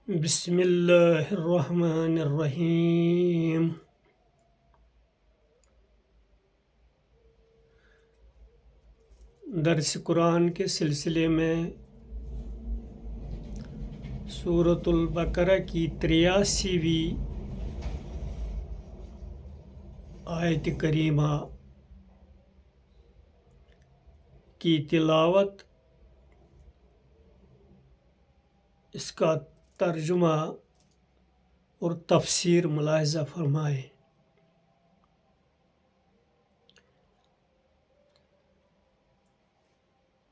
بسم اللہ الرحمن الرحیم۔ درس قرآن کے سلسلے میں سورۃ البقرہ کی 83ویں آیت کریمہ کی تلاوت، اس کا ترجمہ اور تفسیر ملاحظہ فرمائیں۔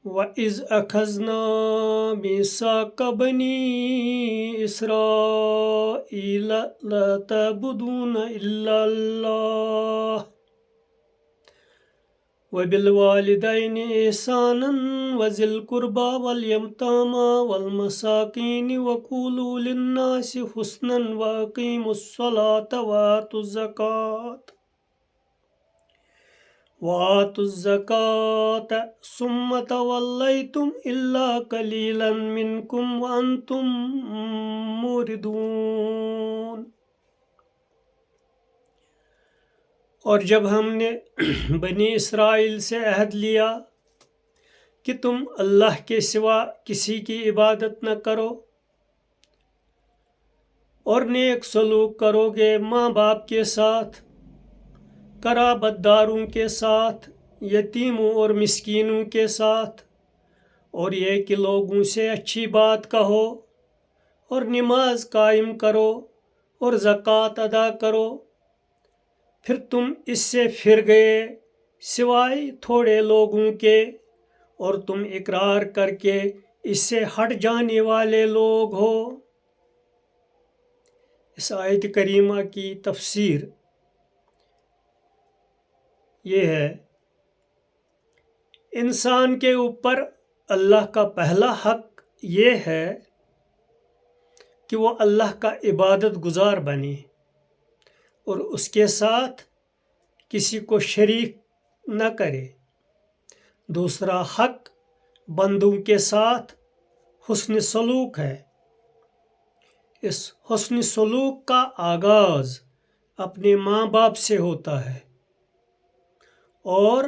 وَإِذْ أَخَذْنَا مِيثَاقَ بَنِي إِسْرَائِيلَ لَا تَعْبُدُونَ إِلَّا اللَّهَ وَبِالْوَالِدَيْنِ إِحْسَانًا وَذِي الْقُرْبَى وَالْيَتَامَى وَالْمَسَاكِينِ وَقُولُوا لِلنَّاسِ حُسْنًا وَأَقِيمُوا الصَّلَاةَ وَآتُوا الزَّكَاةَ ثُمَّ تَوَلَّيْتُمْ إِلَّا قَلِيلًا مِّنكُمْ وَأَنْتُمْ مُعْرِضُونَ۔ اور جب ہم نے بنی اسرائیل سے عہد لیا کہ تم اللہ کے سوا کسی کی عبادت نہ کرو اور نیک سلوک کرو گے ماں باپ کے ساتھ، قرابت داروں کے ساتھ، یتیموں اور مسکینوں کے ساتھ، اور یہ کہ لوگوں سے اچھی بات کہو اور نماز قائم کرو اور زکوٰۃ ادا کرو، پھر تم اس سے پھر گئے سوائے تھوڑے لوگوں کے، اور تم اقرار کر کے اس سے ہٹ جانے والے لوگ ہو۔ اس آیت کریمہ کی تفسیر یہ ہے، انسان کے اوپر اللہ کا پہلا حق یہ ہے کہ وہ اللہ کا عبادت گزار بنے اور اس کے ساتھ کسی کو شریک نہ کرے۔ دوسرا حق بندوں کے ساتھ حسن سلوک ہے۔ اس حسن سلوک کا آغاز اپنے ماں باپ سے ہوتا ہے اور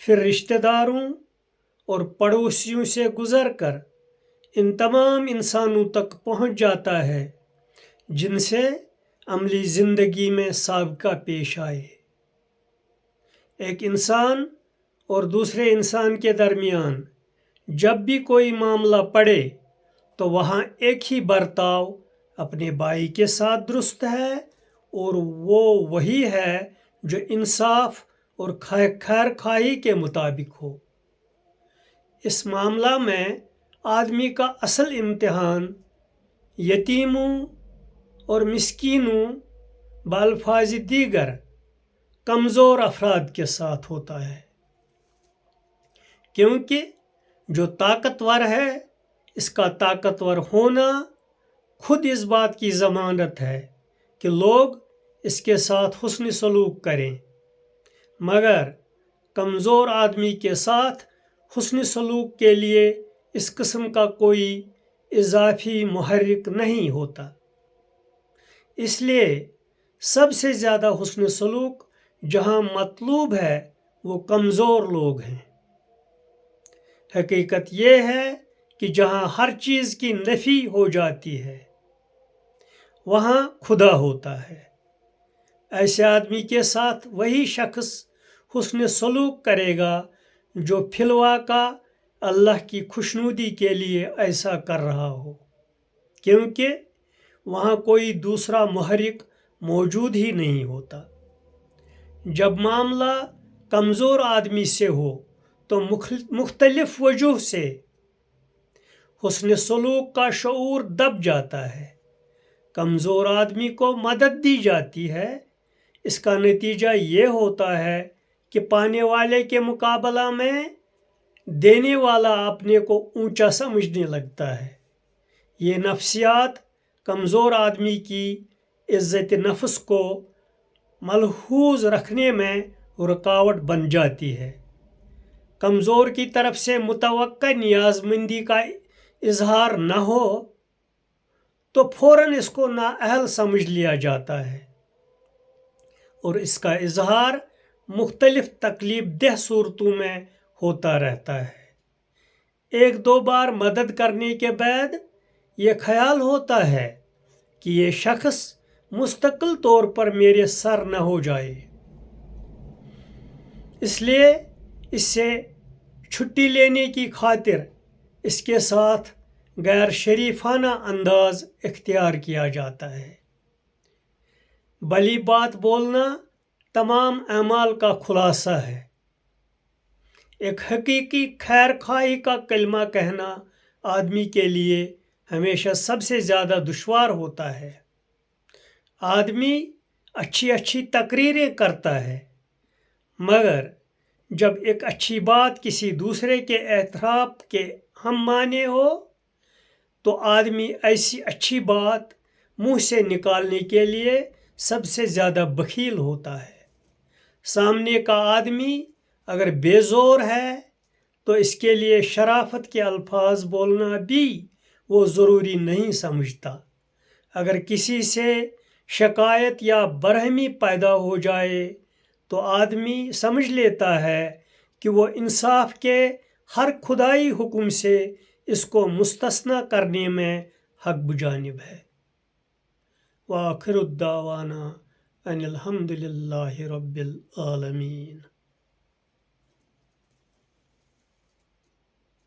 پھر رشتہ داروں اور پڑوسیوں سے گزر کر ان تمام انسانوں تک پہنچ جاتا ہے جن سے عملی زندگی میں سابقہ پیش آئے۔ ایک انسان اور دوسرے انسان کے درمیان جب بھی کوئی معاملہ پڑے تو وہاں ایک ہی برتاؤ اپنے بھائی کے ساتھ درست ہے، اور وہ وہی ہے جو انصاف اور خیر خواہی کے مطابق ہو۔ اس معاملہ میں آدمی کا اصل امتحان یتیموں اور مسکینوں بالفاظ دیگر کمزور افراد کے ساتھ ہوتا ہے، کیونکہ جو طاقتور ہے اس کا طاقتور ہونا خود اس بات کی ضمانت ہے کہ لوگ اس کے ساتھ حسن سلوک کریں، مگر کمزور آدمی کے ساتھ حسن سلوک کے لیے اس قسم کا کوئی اضافی محرک نہیں ہوتا۔ اس لیے سب سے زیادہ حسن سلوک جہاں مطلوب ہے وہ کمزور لوگ ہیں۔ حقیقت یہ ہے کہ جہاں ہر چیز کی نفی ہو جاتی ہے وہاں خدا ہوتا ہے۔ ایسے آدمی کے ساتھ وہی شخص حسن سلوک کرے گا جو فی الواقع اللہ کی خوشنودی کے لیے ایسا کر رہا ہو، کیونکہ وہاں کوئی دوسرا محرک موجود ہی نہیں ہوتا۔ جب معاملہ کمزور آدمی سے ہو تو مختلف وجوہ سے حسن سلوک کا شعور دب جاتا ہے، کمزور آدمی کو مدد دی جاتی ہے، اس کا نتیجہ یہ ہوتا ہے کہ پانے والے کے مقابلہ میں دینے والا اپنے کو اونچا سمجھنے لگتا ہے۔ یہ نفسیات کمزور آدمی کی عزت نفس کو ملحوظ رکھنے میں رکاوٹ بن جاتی ہے۔ کمزور کی طرف سے متوقع نیاز مندی کا اظہار نہ ہو تو فوراً اس کو نااہل سمجھ لیا جاتا ہے اور اس کا اظہار مختلف تکلیف دہ صورتوں میں ہوتا رہتا ہے۔ ایک دو بار مدد کرنے کے بعد یہ خیال ہوتا ہے کہ یہ شخص مستقل طور پر میرے سر نہ ہو جائے، اس لیے اس سے چھٹی لینے کی خاطر اس کے ساتھ غیر شریفانہ انداز اختیار کیا جاتا ہے۔ بھلی بات بولنا تمام اعمال کا خلاصہ ہے۔ ایک حقیقی خیر خواہی کا کلمہ کہنا آدمی کے لیے ہمیشہ سب سے زیادہ دشوار ہوتا ہے۔ آدمی اچھی تقریریں کرتا ہے، مگر جب ایک اچھی بات کسی دوسرے کے اعتراف کے ہم معنی ہو تو آدمی ایسی اچھی بات منہ سے نکالنے کے لیے سب سے زیادہ بخیل ہوتا ہے۔ سامنے کا آدمی اگر بے زور ہے تو اس کے لیے شرافت کے الفاظ بولنا بھی وہ ضروری نہیں سمجھتا۔ اگر کسی سے شکایت یا برہمی پیدا ہو جائے تو آدمی سمجھ لیتا ہے کہ وہ انصاف کے ہر خدائی حکم سے اس کو مستثنی کرنے میں حق بجانب ہے۔ وآخر الدعوانا ان الحمد للہ رب العالمین۔